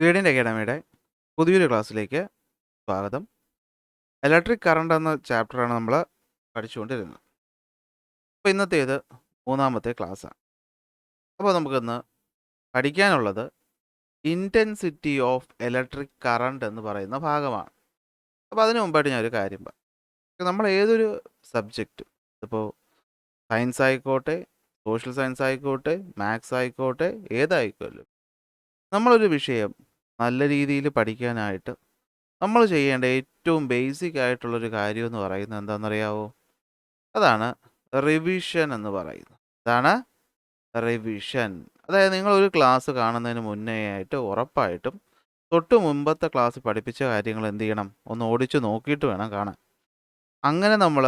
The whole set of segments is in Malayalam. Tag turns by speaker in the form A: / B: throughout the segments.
A: ഗ്രേഡിയൻ്റ് അക്കാഡമിയുടെ പുതിയൊരു ക്ലാസ്സിലേക്ക് സ്വാഗതം. ഇലക്ട്രിക് കറണ്ട് എന്ന ചാപ്റ്ററാണ് നമ്മൾ പഠിച്ചുകൊണ്ടിരുന്നത്. അപ്പോൾ ഇന്നത്തേത് മൂന്നാമത്തെ ക്ലാസ്സാണ്. അപ്പോൾ നമുക്കിന്ന് പഠിക്കാനുള്ളത് ഇൻറ്റൻസിറ്റി ഓഫ് ഇലക്ട്രിക് കറണ്ട് എന്ന് പറയുന്ന ഭാഗമാണ്. അപ്പോൾ അതിന് മുമ്പായിട്ട് ഞാനൊരു കാര്യം പറയാം. നമ്മൾ ഏതൊരു സബ്ജക്റ്റ്, ഇപ്പോൾ സയൻസ് ആയിക്കോട്ടെ, സോഷ്യൽ സയൻസ് ആയിക്കോട്ടെ, മാത്സ് ആയിക്കോട്ടെ, ഏതായിക്കോട്ടെ, നമ്മളൊരു വിഷയം നല്ല രീതിയിൽ പഠിക്കാനായിട്ട് നമ്മൾ ചെയ്യേണ്ട ഏറ്റവും ബേസിക് ആയിട്ടുള്ളൊരു കാര്യം എന്ന് പറയുന്നത് എന്താണെന്നറിയാവോ? അതാണ് റിവിഷൻ എന്ന് പറയുന്നത്. അതാണ് റിവിഷൻ. അതായത് നിങ്ങളൊരു ക്ലാസ് കാണുന്നതിന് മുന്നേ ആയിട്ട് ഉറപ്പായിട്ടും തൊട്ട് മുമ്പത്തെ ക്ലാസ് പഠിപ്പിച്ച കാര്യങ്ങൾ എന്ത് ചെയ്യണം? ഒന്ന് ഓടിച്ച് നോക്കിയിട്ട് വേണം കാണാൻ. അങ്ങനെ നമ്മൾ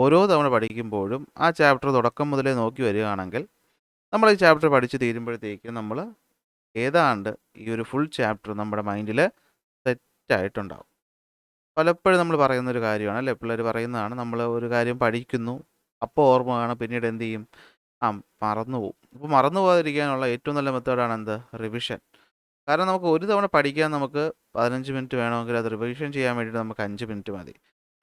A: ഓരോ തവണ പഠിക്കുമ്പോഴും ആ ചാപ്റ്റർ തുടക്കം മുതലേ നോക്കി വരികയാണെങ്കിൽ നമ്മൾ ഈ ചാപ്റ്റർ പഠിച്ച് തീരുമ്പോഴത്തേക്കും നമ്മൾ ഏതാണ്ട് ഈ ഒരു ഫുൾ ചാപ്റ്റർ നമ്മുടെ മൈൻഡിൽ സെറ്റായിട്ടുണ്ടാവും. പലപ്പോഴും നമ്മൾ പറയുന്നൊരു കാര്യമാണ് അല്ലേ, പിള്ളേർ പറയുന്നതാണ്. നമ്മൾ ഒരു കാര്യം പഠിക്കുന്നു, അപ്പോൾ ഓർമ്മ കാണും, പിന്നീട് എന്ത് ചെയ്യും? മറന്നു പോകും. അപ്പോൾ മറന്നു പോകാതിരിക്കാനുള്ള ഏറ്റവും നല്ല മെത്തേഡാണ് എന്ത്? റിവിഷൻ. കാരണം നമുക്ക് ഒരു തവണ പഠിക്കാൻ നമുക്ക് 15 മിനിറ്റ് വേണമെങ്കിൽ അത് റിവിഷൻ ചെയ്യാൻ വേണ്ടിയിട്ട് നമുക്ക് 5 മിനിറ്റ് മതി.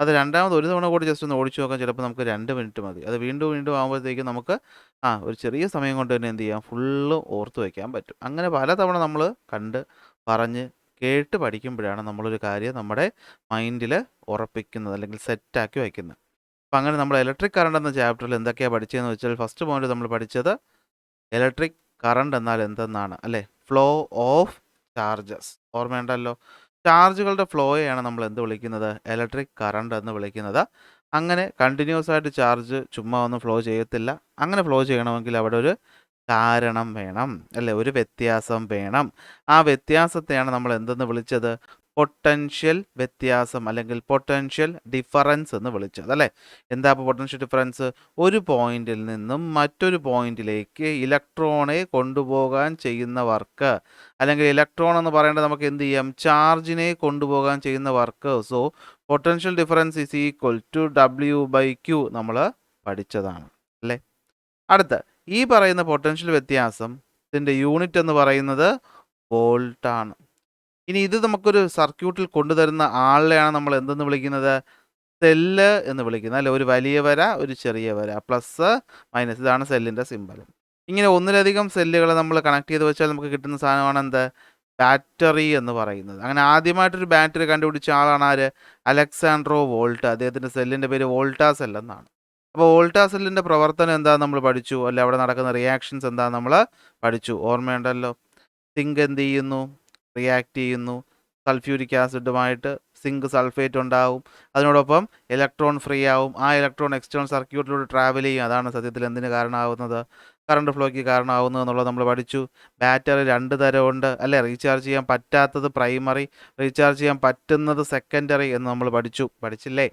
A: അത് രണ്ടാമത് ഒരു തവണ കൂടി ജസ്റ്റ് ഒന്ന് ഓടിച്ചു നോക്കാൻ ചിലപ്പോൾ നമുക്ക് 2 മിനിറ്റ് മതി. അത് വീണ്ടും വീണ്ടും ആകുമ്പോഴത്തേക്കും നമുക്ക് ഒരു ചെറിയ സമയം കൊണ്ട് തന്നെ എന്ത് ചെയ്യാം? ഫുള്ള് ഓർത്ത് വയ്ക്കാൻ പറ്റും. അങ്ങനെ പലതവണ നമ്മൾ കണ്ട് പറഞ്ഞ് കേട്ട് പഠിക്കുമ്പോഴാണ് നമ്മളൊരു കാര്യം നമ്മുടെ മൈൻഡിൽ ഉറപ്പിക്കുന്നത് അല്ലെങ്കിൽ സെറ്റാക്കി വയ്ക്കുന്നത്. അപ്പം അങ്ങനെ നമ്മൾ ഇലക്ട്രിക് കറണ്ട് എന്ന ചാപ്റ്ററിൽ എന്തൊക്കെയാണ് പഠിച്ചതെന്ന് വെച്ചാൽ, ഫസ്റ്റ് പോയിന്റ് നമ്മൾ പഠിച്ചത് ഇലക്ട്രിക് കറണ്ട് എന്നാൽ എന്തെന്നാണ് അല്ലേ? Flow of charges. ഓർമ്മയുണ്ടല്ലോ, ചാർജുകളുടെ ഫ്ലോയെയാണ് നമ്മൾ എന്ത് വിളിക്കുന്നത്? ഇലക്ട്രിക് കറണ്ട് എന്ന് വിളിക്കുന്നത്. അങ്ങനെ കണ്ടിന്യൂസ് ആയിട്ട് ചാർജ് ചുമ്മാ ഒന്നും ഫ്ലോ ചെയ്യത്തില്ല. അങ്ങനെ ഫ്ലോ ചെയ്യണമെങ്കിൽ അവിടെ ഒരു കാരണം വേണം അല്ലേ, ഒരു വ്യത്യാസം വേണം. ആ വ്യത്യാസത്തെയാണ് നമ്മൾ എന്തെന്ന് വിളിച്ചത്? പൊട്ടൻഷ്യൽ വ്യത്യാസം അല്ലെങ്കിൽ പൊട്ടൻഷ്യൽ ഡിഫറൻസ് എന്ന് വിളിച്ചത് അല്ലേ. എന്താ ഇപ്പോൾ പൊട്ടൻഷ്യൽ ഡിഫറൻസ്? ഒരു പോയിന്റിൽ നിന്നും മറ്റൊരു പോയിന്റിലേക്ക് ഇലക്ട്രോണെ കൊണ്ടുപോകാൻ ചെയ്യുന്ന വർക്ക്, അല്ലെങ്കിൽ ഇലക്ട്രോൺ എന്ന് പറയേണ്ടത് നമുക്ക് എന്ത് ചെയ്യാം? ചാർജിനെ കൊണ്ടുപോകാൻ ചെയ്യുന്ന work. So potential difference is equal to W/Q നമ്മൾ പഠിച്ചതാണ് അല്ലേ. അടുത്ത ഈ പറയുന്ന പൊട്ടൻഷ്യൽ വ്യത്യാസം ഇതിൻ്റെ യൂണിറ്റ് എന്ന് പറയുന്നത് വോൾട്ടാണ്. ഇനി ഇത് നമുക്കൊരു സർക്യൂട്ടിൽ കൊണ്ടുതരുന്ന ആളിനെയാണ് നമ്മൾ എന്തെന്ന് വിളിക്കുന്നത്? സെല്ല് എന്ന് വിളിക്കുന്നത് അല്ലെ. ഒരു വലിയ വര, ഒരു ചെറിയ വര, പ്ലസ് മൈനസ്, ഇതാണ് സെല്ലിൻ്റെ സിമ്പൽ. ഇങ്ങനെ ഒന്നിലധികം സെല്ലുകൾ നമ്മൾ കണക്ട് ചെയ്ത് വെച്ചാൽ നമുക്ക് കിട്ടുന്ന സാധനമാണ് എന്ത്? ബാറ്ററി എന്ന് പറയുന്നത്. അങ്ങനെ ആദ്യമായിട്ടൊരു ബാറ്ററി കണ്ടുപിടിച്ച ആളാണ് ആര്? അലക്സാൻഡ്രോ വോൾട്ട. അദ്ദേഹത്തിൻ്റെ സെല്ലിൻ്റെ പേര് വോൾട്ടാ സെൽ എന്നാണ്. അപ്പോൾ വോൾട്ടാ സെല്ലിൻ്റെ പ്രവർത്തനം എന്താണെന്ന് നമ്മൾ പഠിച്ചു അല്ലെ. അവിടെ നടക്കുന്ന റിയാക്ഷൻസ് എന്താണെന്ന് നമ്മൾ പഠിച്ചു. ഓർമ്മയുണ്ടല്ലോ. സിങ്ക് എന്ത് ചെയ്യുന്നു? റിയാക്ട് ചെയ്യുന്നു. സൾഫ്യൂരിക് ആസിഡുമായിട്ട് സിങ്ക് സൾഫേറ്റ് ഉണ്ടാവും. അതിനോടൊപ്പം ഇലക്ട്രോൺ ഫ്രീ ആവും. ആ ഇലക്ട്രോൺ എക്സ്റ്റേണൽ സർക്യൂട്ടിലൂടെ ട്രാവൽ ചെയ്യും. അതാണ് സത്യത്തിൽ എന്തിന് കാരണമാവുന്നത്? കറണ്ട് ഫ്ലോയ്ക്ക് കാരണമാവുന്നത് എന്നുള്ളത് നമ്മൾ പഠിച്ചു. ബാറ്ററി 2 തരമുണ്ട് അല്ലേ. റീചാർജ് ചെയ്യാൻ പറ്റാത്തത് പ്രൈമറി, റീചാർജ് ചെയ്യാൻ പറ്റുന്നത് സെക്കൻഡറി എന്ന് നമ്മൾ പഠിച്ചില്ലേ.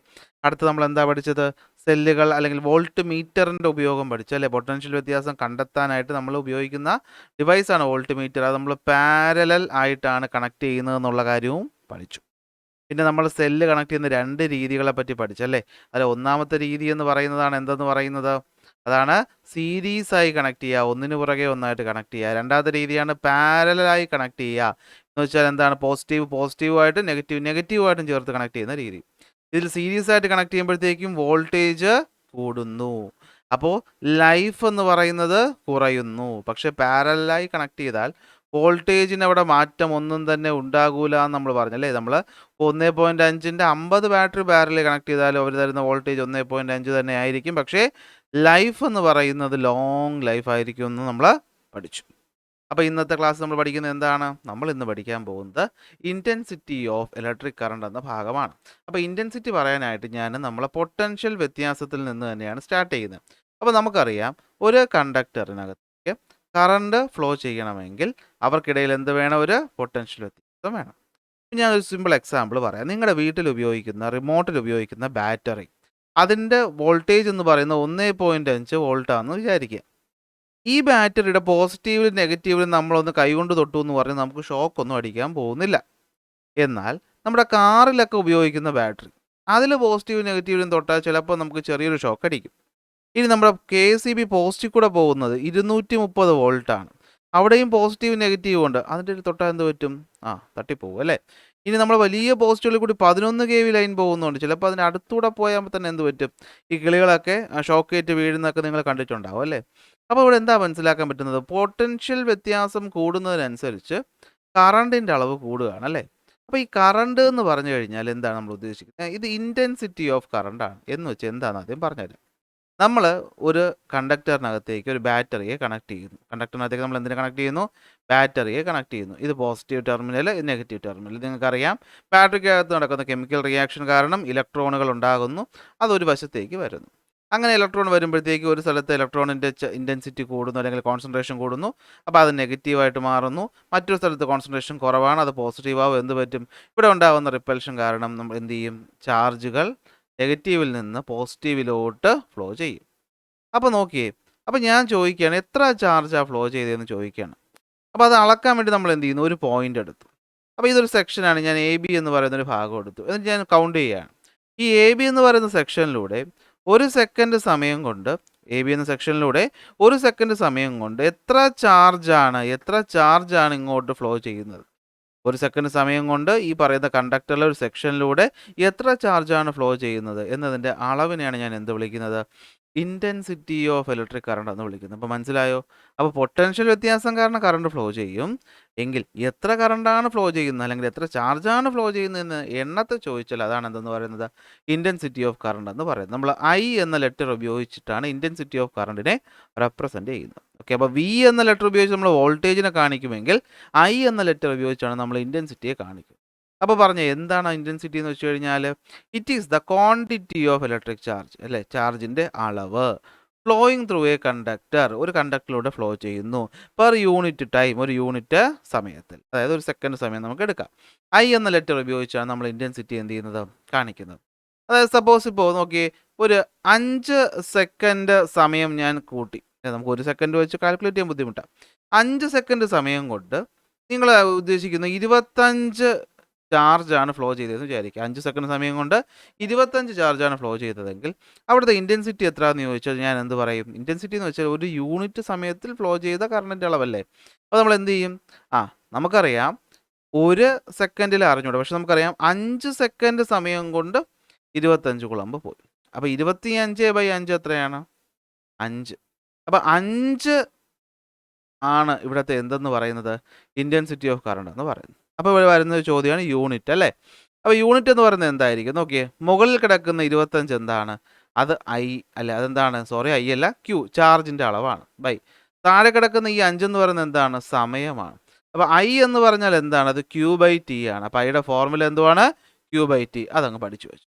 A: അടുത്ത് നമ്മൾ എന്താ പഠിച്ചത്? സെല്ലുകൾ അല്ലെങ്കിൽ വോൾട്ട് മീറ്ററിൻ്റെ ഉപയോഗം പഠിച്ചു അല്ലേ. പൊട്ടൻഷ്യൽ വ്യത്യാസം കണ്ടെത്താനായിട്ട് നമ്മൾ ഉപയോഗിക്കുന്ന ഡിവൈസാണ് വോൾട്ട് മീറ്റർ. അത് നമ്മൾ പാരലൽ ആയിട്ടാണ് കണക്ട് ചെയ്യുന്നത് എന്നുള്ള കാര്യവും പഠിച്ചു. പിന്നെ നമ്മൾ സെല്ല് കണക്ട് ചെയ്യുന്ന 2 രീതികളെ പറ്റി പഠിച്ചല്ലേ. അതിൽ ഒന്നാമത്തെ രീതി എന്ന് പറയുന്നതാണ് എന്തെന്ന് പറയുന്നത്? അതാണ് സീരീസായി കണക്ട് ചെയ്യുക, ഒന്നിനു പുറകെ ഒന്നായിട്ട് കണക്ട് ചെയ്യുക. രണ്ടാമത്തെ രീതിയാണ് പാരലലായി കണക്ട് ചെയ്യുക. എന്ന് വെച്ചാൽ എന്താണ്? പോസിറ്റീവായിട്ടും നെഗറ്റീവായിട്ടും ചേർത്ത് കണക്ട് ചെയ്യുന്ന രീതി. ഇതിൽ സീരീസ് ആയിട്ട് കണക്ട് ചെയ്യുമ്പോഴത്തേക്കും വോൾട്ടേജ് കൂടുന്നു. അപ്പോൾ ലൈഫ് എന്ന് പറയുന്നത് കുറയുന്നു. പക്ഷെ പാരലലായി കണക്ട് ചെയ്താൽ വോൾട്ടേജിന് അവിടെ മാറ്റം ഒന്നും തന്നെ ഉണ്ടാകൂല എന്ന് നമ്മൾ പറഞ്ഞല്ലേ. നമ്മൾ 1.5ൻ്റെ 50 ബാറ്ററി പാരലൽ കണക്ട് ചെയ്താലും അവർ തരുന്ന വോൾട്ടേജ് 1.5 തന്നെ ആയിരിക്കും. പക്ഷേ ലൈഫ് എന്ന് പറയുന്നത് ലോങ് ലൈഫ് ആയിരിക്കും എന്ന് നമ്മൾ പഠിച്ചു. അപ്പോൾ ഇന്നത്തെ ക്ലാസ് നമ്മൾ പഠിക്കുന്നത് എന്താണ്? നമ്മൾ ഇന്ന് പഠിക്കാൻ പോകുന്നത് ഇൻറ്റൻസിറ്റി ഓഫ് ഇലക്ട്രിക് കറണ്ട് എന്ന ഭാഗമാണ്. അപ്പോൾ ഇൻറ്റൻസിറ്റി പറയാനായിട്ട് ഞാൻ നമ്മളെ പൊട്ടൻഷ്യൽ വ്യത്യാസത്തിൽ നിന്ന് തന്നെയാണ് സ്റ്റാർട്ട് ചെയ്യുന്നത്. അപ്പോൾ നമുക്കറിയാം, ഒരു കണ്ടക്ടറിനകത്തേക്ക് കറണ്ട് ഫ്ലോ ചെയ്യണമെങ്കിൽ അവർക്കിടയിൽ എന്ത് വേണം? ഒരു പൊട്ടൻഷ്യൽ വ്യത്യാസം വേണം. ഞാനൊരു സിമ്പിൾ എക്സാമ്പിൾ പറയാം. നിങ്ങളുടെ വീട്ടിൽ ഉപയോഗിക്കുന്ന, റിമോട്ടിൽ ഉപയോഗിക്കുന്ന ബാറ്ററി, അതിൻ്റെ വോൾട്ടേജ് എന്ന് പറയുന്നത് 1.5 വോൾട്ടാണെന്ന് വിചാരിക്കുക. ഈ ബാറ്ററിയുടെ പോസിറ്റീവിലും നെഗറ്റീവിലും നമ്മളൊന്ന് കൈകൊണ്ട് തൊട്ടു എന്ന് പറഞ്ഞാൽ നമുക്ക് ഷോക്കൊന്നും അടിക്കാൻ പോകുന്നില്ല. എന്നാൽ നമ്മുടെ കാറിലൊക്കെ ഉപയോഗിക്കുന്ന ബാറ്ററി, അതിൽ പോസിറ്റീവും നെഗറ്റീവിലും തൊട്ടാൽ ചിലപ്പോൾ നമുക്ക് ചെറിയൊരു ഷോക്ക് അടിക്കും. ഇനി നമ്മുടെ KCB പോസ്റ്റിൽ കൂടെ പോകുന്നത് 230 വോൾട്ടാണ്. അവിടെയും പോസിറ്റീവ് നെഗറ്റീവ് ഉണ്ട്. അതിൻ്റെ ഒരു തൊട്ടാൽ എന്ത് പറ്റും? തട്ടിപ്പോവും അല്ലേ? ഇനി നമ്മൾ വലിയ പോസ്റ്റുകളിൽ കൂടി 11 kV ലൈൻ പോകുന്നുണ്ട്. ചിലപ്പോൾ അതിന് അടുത്തൂടെ പോയാൽ തന്നെ എന്ത് പറ്റും? ഈ കിളികളൊക്കെ ഷോക്കേറ്റ് വീഴുന്നതൊക്കെ നിങ്ങൾ കണ്ടിട്ടുണ്ടാവും അല്ലേ? അപ്പോൾ ഇവിടെ എന്താ മനസ്സിലാക്കാൻ പറ്റുന്നത്? പൊട്ടൻഷ്യൽ വ്യത്യാസം കൂടുന്നതിനനുസരിച്ച് കറണ്ടിൻ്റെ അളവ് കൂടുകയാണ് അല്ലേ? അപ്പോൾ ഈ കറണ്ട് എന്ന് പറഞ്ഞു കഴിഞ്ഞാൽ എന്താണ് നമ്മൾ ഉദ്ദേശിക്കുന്നത്? ഇത് ഇൻറ്റൻസിറ്റി ഓഫ് കറണ്ടാണ്. എന്ന് വെച്ചാൽ എന്താണെന്ന് ആദ്യം പറഞ്ഞുതരാം. നമ്മൾ ഒരു കണ്ടക്ടറിനകത്തേക്ക് ഒരു ബാറ്ററിയെ കണക്ട് ചെയ്യുന്നു. കണ്ടക്ടറിനകത്തേക്ക് നമ്മൾ എന്തിനെ കണക്ട് ചെയ്യുന്നു? ബാറ്ററിയെ കണക്ട് ചെയ്യുന്നു. ഇത് പോസിറ്റീവ് ടെർമിനൽ, ഇത് നെഗറ്റീവ് ടെർമിനൽ. നിങ്ങൾക്കറിയാം, ബാറ്ററിക്കകത്ത് നടക്കുന്ന കെമിക്കൽ റിയാക്ഷൻ കാരണം ഇലക്ട്രോണുകൾ ഉണ്ടാകുന്നു. അതൊരു വശത്തേക്ക് വരുന്നു. അങ്ങനെ ഇലക്ട്രോൺ വരുമ്പോഴത്തേക്ക് ഒരു സ്ഥലത്ത് ഇലക്ട്രോണിൻ്റെ ഇൻറ്റൻസിറ്റി കൂടുന്നു, അല്ലെങ്കിൽ കോൺസെൻട്രേഷൻ കൂടുന്നു. അപ്പോൾ അത് നെഗറ്റീവായിട്ട് മാറുന്നു. മറ്റൊരു സ്ഥലത്ത് കോൺസെൻട്രേഷൻ കുറവാണ്, അത് പോസിറ്റീവാകും. എന്ത് പറ്റും? ഇവിടെ ഉണ്ടാകുന്ന റിപ്പൽഷൻ കാരണം നമ്മൾ എന്ത് ചെയ്യും? ചാർജുകൾ നെഗറ്റീവിൽ നിന്ന് പോസിറ്റീവിലോട്ട് ഫ്ലോ ചെയ്യും. അപ്പോൾ നോക്കിയേ, അപ്പോൾ ഞാൻ ചോദിക്കുകയാണ് എത്ര ചാർജാണ് ഫ്ലോ ചെയ്തതെന്ന് ചോദിക്കുകയാണ്. അപ്പോൾ അത് അളക്കാൻ വേണ്ടി നമ്മൾ എന്ത് ചെയ്യുന്നു? ഒരു പോയിന്റ് എടുത്തു. അപ്പോൾ ഇതൊരു സെക്ഷനാണ്. ഞാൻ AB എന്ന് പറയുന്നൊരു ഭാഗം എടുത്തു. എന്നിട്ട് ഞാൻ കൗണ്ട് ചെയ്യുകയാണ്. ഈ AB എന്ന് പറയുന്ന സെക്ഷനിലൂടെ ഒരു സെക്കൻഡ് സമയം കൊണ്ട് AB എന്ന സെക്ഷനിലൂടെ ഒരു സെക്കൻഡ് സമയം കൊണ്ട് എത്ര ചാർജാണ് ഇങ്ങോട്ട് ഫ്ലോ ചെയ്യുന്നത്? ഒരു സെക്കൻഡ് സമയം കൊണ്ട് ഈ പറയുന്ന കണ്ടക്ടറിലെ ഒരു സെക്ഷനിലൂടെ എത്ര ചാർജാണ് ഫ്ലോ ചെയ്യുന്നത് എന്നതിൻ്റെ അളവിനെയാണ് ഞാൻ എന്ത് വിളിക്കുന്നത്? ഇൻറ്റൻസിറ്റി ഓഫ് ഇലക്ട്രിക് കറണ്ട് എന്ന് വിളിക്കുന്നത്. അപ്പോൾ മനസ്സിലായോ? അപ്പോൾ പൊട്ടൻഷ്യൽ വ്യത്യാസം കാരണം കറണ്ട് ഫ്ലോ ചെയ്യും. എങ്കിൽ എത്ര കറണ്ടാണ് ഫ്ലോ ചെയ്യുന്നത്, അല്ലെങ്കിൽ എത്ര ചാർജാണ് ഫ്ലോ ചെയ്യുന്നതെന്ന് എണ്ണത്തെ ചോദിച്ചാൽ അതാണ് എന്തെന്ന് പറയുന്നത്? ഇൻറ്റൻസിറ്റി ഓഫ് കറണ്ട് എന്ന് പറയുന്നത്. നമ്മൾ I എന്ന ലെറ്റർ ഉപയോഗിച്ചിട്ടാണ് ഇൻറ്റൻസിറ്റി ഓഫ് കറണ്ടിനെ റെപ്രസെൻറ്റ് ചെയ്യുന്നത്. ഓക്കെ, അപ്പോൾ V എന്ന ലെറ്റർ ഉപയോഗിച്ച് നമ്മൾ വോൾട്ടേജിനെ കാണിക്കുമെങ്കിൽ I എന്ന ലെറ്റർ ഉപയോഗിച്ചാണ് നമ്മൾ ഇൻറ്റൻസിറ്റിയെ കാണിക്കുന്നത്. അപ്പോൾ പറഞ്ഞ എന്താണ് ഇൻറ്റൻസിറ്റി എന്ന് വെച്ച് കഴിഞ്ഞാൽ it is the quantity of electric charge അല്ലേ? ചാർജിൻ്റെ അളവ് ഫ്ലോയിങ് ത്രൂ എ കണ്ടക്ടർ, ഒരു കണ്ടക്ടറിലൂടെ ഫ്ലോ ചെയ്യുന്നു പെർ യൂണിറ്റ് ടൈം, ഒരു യൂണിറ്റ് സമയത്തിൽ. അതായത് ഒരു സെക്കൻഡ് സമയം നമുക്ക് എടുക്കാം. I എന്ന ലെറ്റർ ഉപയോഗിച്ചാണ് നമ്മൾ ഇൻറ്റൻസിറ്റി എന്ത് ചെയ്യുന്നത്? കാണിക്കുന്നത്. അതായത് സപ്പോസ് ഇപ്പോൾ നോക്കിയേ, ഒരു 5 സെക്കൻഡ് സമയം ഞാൻ കൂട്ടി. നമുക്ക് ഒരു സെക്കൻഡ് വെച്ച് കാൽക്കുലേറ്റ് ചെയ്യാൻ ബുദ്ധിമുട്ടാണ്. 5 സെക്കൻഡ് സമയം കൊണ്ട് നിങ്ങൾ ഉദ്ദേശിക്കുന്ന 25 ചാർജാണ് ഫ്ലോ ചെയ്തതെന്ന് വിചാരിക്കുക. 5 സെക്കൻഡ് സമയം കൊണ്ട് 25 ചാർജാണ് ഫ്ലോ ചെയ്തതെങ്കിൽ അവിടുത്തെ ഇൻറ്റൻസിറ്റി എത്രയാണെന്ന് ചോദിച്ചാൽ ഞാൻ എന്ത് പറയും? ഇൻറ്റൻസിറ്റി എന്ന് വെച്ചാൽ ഒരു യൂണിറ്റ് സമയത്തിൽ ഫ്ലോ ചെയ്ത കറണ്ടിൻ്റെ അളവല്ലേ? അപ്പോൾ നമ്മൾ എന്ത് ചെയ്യും? നമുക്കറിയാം ഒരു സെക്കൻഡിൽ അറിഞ്ഞൂടെ, പക്ഷെ നമുക്കറിയാം 5 സെക്കൻഡ് സമയം കൊണ്ട് 25 കുളമ്പ് പോയി. അപ്പോൾ 25/5 എത്രയാണ്? 5. അപ്പോൾ 5 ആണ് ഇവിടുത്തെ എന്തെന്ന് പറയുന്നത്? ഇൻറ്റൻസിറ്റി ഓഫ് കറണ്ട് എന്ന് പറയുന്നത്. അപ്പോൾ ഇവിടെ വരുന്ന ചോദ്യമാണ് യൂണിറ്റ് അല്ലേ? അപ്പോൾ യൂണിറ്റ് എന്ന് പറയുന്നത് എന്തായിരിക്കും? നോക്കിയേ, മുകളിൽ കിടക്കുന്ന 25 എന്താണ്? അത് I അല്ലേ? അതെന്താണ്? സോറി, I അല്ല, Q, ചാർജിൻ്റെ അളവാണ്. ബൈ താഴെ കിടക്കുന്ന ഈ 5 എന്ന് പറയുന്നത് എന്താണ്? സമയമാണ്. അപ്പോൾ I എന്ന് പറഞ്ഞാൽ എന്താണ്? അത് Q/T ആണ്. അപ്പോൾ Iയുടെ ഫോർമുല എന്തുവാണ്? Q/T. അതങ്ങ് പഠിച്ചു വെച്ചു.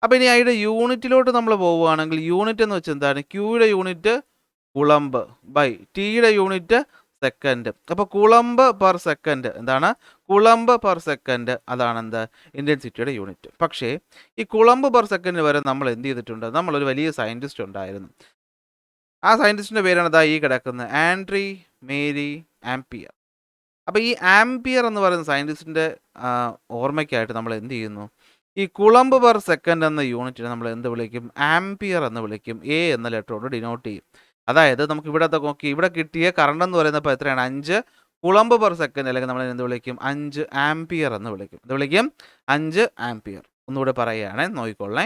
A: അപ്പോൾ ഇനി Iയുടെ യൂണിറ്റിലോട്ട് നമ്മൾ പോവുകയാണെങ്കിൽ യൂണിറ്റ് എന്ന് വെച്ചാൽ എന്താണ്? Qയുടെ യൂണിറ്റ് കുളമ്പ് ബൈ Tയുടെ യൂണിറ്റ് സെക്കൻഡ്. അപ്പോൾ കുളമ്പ് പെർ സെക്കൻഡ് എന്താണ്? കുളമ്പ് പെർ സെക്കൻഡ്, അതാണ് എന്ത്? ഇൻറ്റൻസിറ്റിയുടെ യൂണിറ്റ്. പക്ഷേ ഈ കുളമ്പ് പെർ സെക്കൻഡ് വരെ നമ്മൾ എന്ത് ചെയ്തിട്ടുണ്ട്? നമ്മളൊരു വലിയ സയൻറ്റിസ്റ്റ് ഉണ്ടായിരുന്നു. ആ സയൻറ്റിസ്റ്റിൻ്റെ പേരാണ് ഇതാ ഈ കിടക്കുന്നത്, ആൻഡ്രി മേരി ആംപിയർ. അപ്പോൾ ഈ ആംപിയർ എന്ന് പറയുന്ന സയൻറ്റിസ്റ്റിൻ്റെ ഓർമ്മയ്ക്കായിട്ട് നമ്മൾ എന്ത് ചെയ്യുന്നു? ഈ കുളമ്പ് പെർ സെക്കൻഡ് എന്ന യൂണിറ്റിനെ നമ്മൾ എന്ത് വിളിക്കും? ആംപിയർ എന്ന് വിളിക്കും. A എന്ന ലെറ്ററോട് ഡിനോട്ട് ചെയ്യും. അതായത് നമുക്ക് ഇവിടെ നോക്കി, ഇവിടെ കിട്ടിയ കറണ്ട് എന്ന് പറയുന്നത് ഇപ്പോൾ എത്രയാണ്? 5 കുളമ്പ് പെർ സെക്കൻഡ്, അല്ലെങ്കിൽ നമ്മൾ എന്ത് വിളിക്കും? 5 ആംപിയർ എന്ന് വിളിക്കും. എന്ത് വിളിക്കും? 5 ആംപിയർ. ഒന്നുകൂടെ പറയുകയാണെ, നോക്കിക്കൊള്ളേ.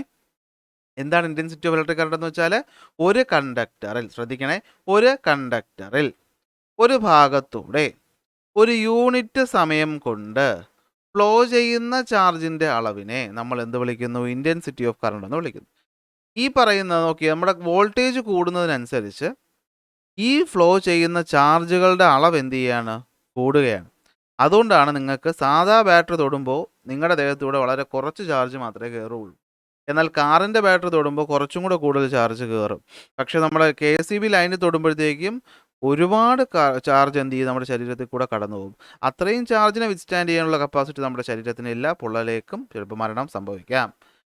A: എന്താണ് ഇൻറ്റൻസിറ്റി ഓഫ് ഇലക്ട്രിക് കറണ്ട് എന്ന് വെച്ചാൽ ഒരു കണ്ടക്ടറിൽ, ശ്രദ്ധിക്കണേ, ഒരു കണ്ടക്ടറിൽ ഒരു ഭാഗത്തൂടെ ഒരു യൂണിറ്റ് സമയം കൊണ്ട് ഫ്ലോ ചെയ്യുന്ന ചാർജിൻ്റെ അളവിനെ നമ്മൾ എന്ത് വിളിക്കുന്നു? ഇൻറ്റൻസിറ്റി ഓഫ് കറണ്ട് എന്ന് വിളിക്കുന്നു. ഈ പറയുന്നത് നോക്കി, നമ്മുടെ വോൾട്ടേജ് കൂടുന്നതിനനുസരിച്ച് ഈ ഫ്ലോ ചെയ്യുന്ന ചാർജുകളുടെ അളവ് എന്ത് ചെയ്യാണ്? കൂടുകയാണ്. അതുകൊണ്ടാണ് നിങ്ങൾക്ക് സാധാ ബാറ്ററി തൊടുമ്പോൾ നിങ്ങളുടെ ദേഹത്തൂടെ വളരെ കുറച്ച് ചാർജ് മാത്രമേ കയറുള്ളൂ. എന്നാൽ കാറിൻ്റെ ബാറ്ററി തൊടുമ്പോൾ കുറച്ചും കൂടെ കൂടുതൽ ചാർജ് കയറും. പക്ഷേ നമ്മുടെ KCB ലൈനിൽ തൊടുമ്പോഴത്തേക്കും ഒരുപാട് ചാർജ് എന്ത് ചെയ്യും? നമ്മുടെ ശരീരത്തിൽ കൂടെ കടന്നു പോകും. അത്രയും ചാർജിനെ വിത്ത്സ്റ്റാൻഡ് ചെയ്യാനുള്ള കപ്പാസിറ്റി നമ്മുടെ ശരീരത്തിന് ഇല്ല. പൊള്ളലേക്കും ചിലപ്പോൾ മരണം സംഭവിക്കാം.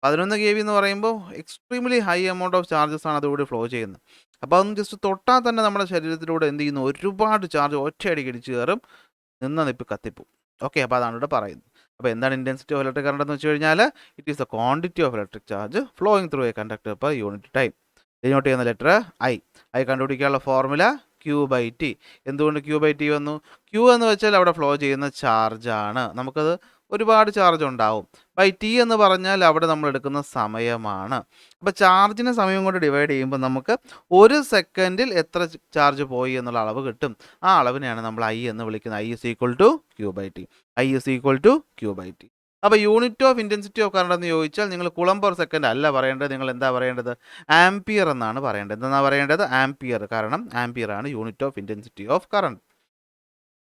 A: 11 kV എന്ന് പറയുമ്പോൾ extremely high amount of charges ആണ് അതുകൂടി ഫ്ലോ ചെയ്യുന്നത്. അപ്പോൾ അതൊന്ന് ജസ്റ്റ് തൊട്ടാൽ തന്നെ നമ്മുടെ ശരീരത്തിലൂടെ എന്ത് ചെയ്യുന്നു? ഒരുപാട് ചാർജ് ഒറ്റയടിക്ക് ഇടിച്ച് കയറും, നിപ്പ് കത്തിപ്പോവും. ഓക്കെ, അപ്പോൾ അതാണ് ഇവിടെ പറയുന്നത്. അപ്പോൾ എന്താണ് ഇൻറ്റൻസിറ്റി ഓഫ് ഇലക്ട്രിക് കറണ്ട് എന്ന് വെച്ച് കഴിഞ്ഞാൽ it is the quantity of electric charge flowing through a conductor per unit time. Denote ചെയ്യുന്ന ലെറ്റർ I കണ്ടുപിടിക്കാനുള്ള ഫോർമുല Q/T. എന്തുകൊണ്ട് Q/T വന്നു? Q എന്ന് വെച്ചാൽ അവിടെ ഫ്ലോ ചെയ്യുന്ന ചാർജാണ്. നമുക്കത് ഒരുപാട് ചാർജ് ഉണ്ടാവും. T എന്ന് പറഞ്ഞാൽ അവിടെ നമ്മൾ എടുക്കുന്ന സമയമാണ്. അപ്പോൾ ചാർജിനെ സമയം കൊണ്ട് ഡിവൈഡ് ചെയ്യുമ്പോൾ നമുക്ക് 1 സെക്കൻഡിൽ എത്ര ചാർജ് പോയി എന്നുള്ള അളവ് കിട്ടും. ആ അളവിനെയാണ് നമ്മൾ I എന്ന് വിളിക്കുന്നത്. I is equal to Q/T. I is equal to Q/T. അപ്പോൾ unit of intensity of current എന്ന് ചോദിച്ചാൽ നിങ്ങൾ കുളം പെർ സെക്കൻഡ് അല്ല പറയേണ്ടത്. നിങ്ങൾ എന്താ പറയേണ്ടത്? ആംപിയർ എന്നാണ് പറയേണ്ടത്. എന്താണ് പറയേണ്ടത്? ആംപിയർ. കാരണം ആംപിയർ ആണ് unit of intensity of current.